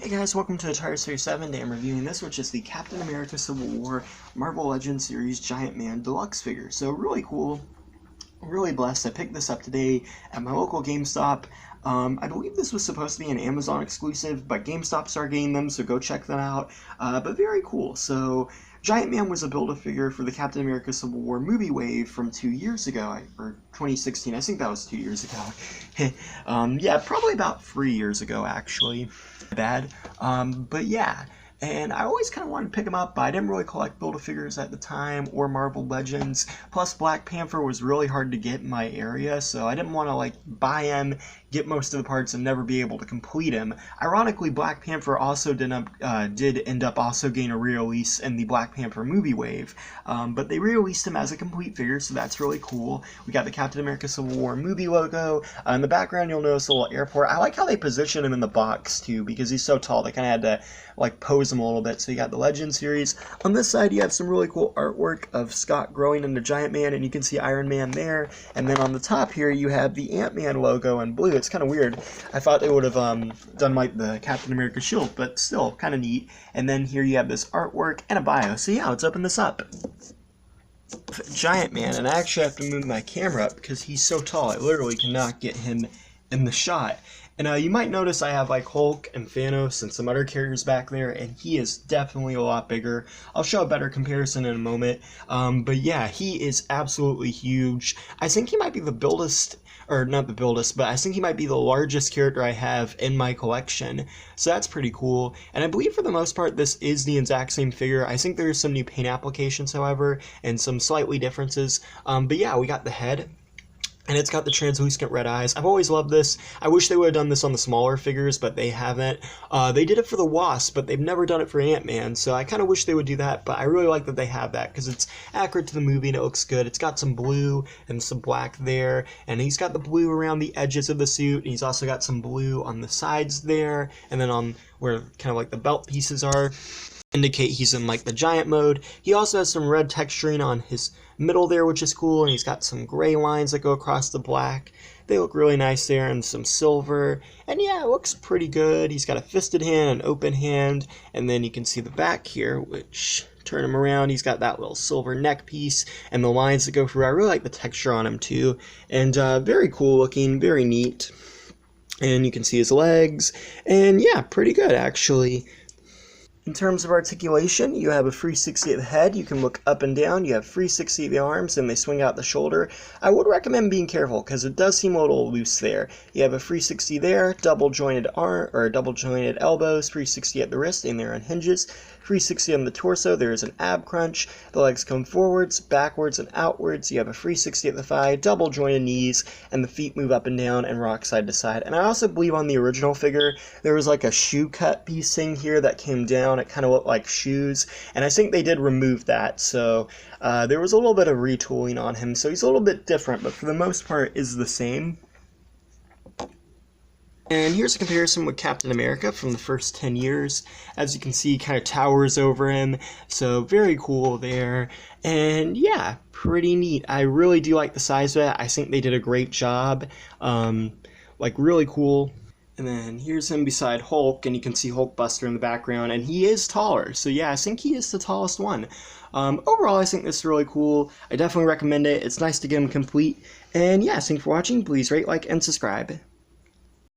Hey guys, welcome to Attire Series 7. Today I'm reviewing this, which is the Captain America Civil War Marvel Legends Series Giantman Deluxe figure. So really cool, really blessed. I picked this up today at my local GameStop. I believe this was supposed to be an Amazon exclusive, but GameStop started getting them, so go check them out. But very cool. So Giantman was a Build-A-Figure for the Captain America Civil War movie wave from 2 years ago, or 2016. I think that was 2 years ago. Yeah, probably about 3 years ago, actually. Bad. But yeah. And I always kind of wanted to pick them up, but I didn't really collect Build-A-Figures at the time, or Marvel Legends. Plus, Black Panther was really hard to get in my area, so I didn't want to, buy him, get most of the parts, and never be able to complete him. Ironically, Black Panther also did end up also getting a re-release in the Black Panther movie wave, but they re-released him as a complete figure, so that's really cool. We got the Captain America Civil War movie logo. In the background, you'll notice a little airport. I like how they position him in the box, too, because he's so tall. They kind of had to, pose him a little bit. So you got the Legend series. On this side, you have some really cool artwork of Scott growing into Giantman, and you can see Iron Man there. And then on the top here, you have the Ant-Man logo in blue. It's kind of weird. I thought they would have done the Captain America shield, but still kind of neat. And then here you have this artwork and a bio. So yeah, let's open this up. Giantman, and I actually have to move my camera up because he's so tall. I literally cannot get him in the shot. And you might notice I have Hulk and Thanos and some other characters back there, and he is definitely a lot bigger. I'll show a better comparison in a moment. But yeah, he is absolutely huge. I think he might be the buildest, or not the buildest, but I think he might be the largest character I have in my collection. So that's pretty cool. And I believe for the most part this is the exact same figure. I think there's some new paint applications, however, and some slightly differences. But yeah, we got the head. And it's got the translucent red eyes. I've always loved this. I wish they would have done this on the smaller figures, but they haven't. They did it for the Wasp, but they've never done it for Ant-Man, so I kind of wish they would do that, but I really like that they have that, because it's accurate to the movie and it looks good. It's got some blue and some black there, and he's got the blue around the edges of the suit, and he's also got some blue on the sides there, and then on where kind of the belt pieces are. Indicate he's in the giant mode. He also has some red texturing on his middle there, which is cool, and he's got some gray lines that go across the black. They look really nice there, and some silver, and yeah, it looks pretty good. He's got a fisted hand, an open hand, and then you can see the back here, which, turn him around, he's got that little silver neck piece, and the lines that go through. I really like the texture on him too, and very cool looking, very neat. And you can see his legs, and yeah, pretty good actually. In terms of articulation, you have a 360 at the head, you can look up and down, you have 360 at the arms, and they swing out the shoulder. I would recommend being careful, because it does seem a little loose there. You have a 360 there, double jointed arm, or double jointed elbows, 360 at the wrist, and they're on hinges. 360 on the torso, there is an ab crunch, the legs come forwards, backwards, and outwards. You have a 360 at the thigh, double jointed knees, and the feet move up and down and rock side to side. And I also believe on the original figure, there was a shoe cut piece thing here that came down. It kind of looked like shoes, and I think they did remove that, so there was a little bit of retooling on him, so he's a little bit different, but for the most part is the same. And here's a comparison with Captain America from the first 10 years. As you can see, he kind of towers over him, so very cool there. And yeah, pretty neat. I really do like the size of it. I think they did a great job. Really cool. And then here's him beside Hulk, and you can see Hulkbuster in the background, and he is taller. So yeah, I think he is the tallest one. Overall, I think this is really cool. I definitely recommend it. It's nice to get him complete. And yeah, thanks for watching. Please rate, like, and subscribe.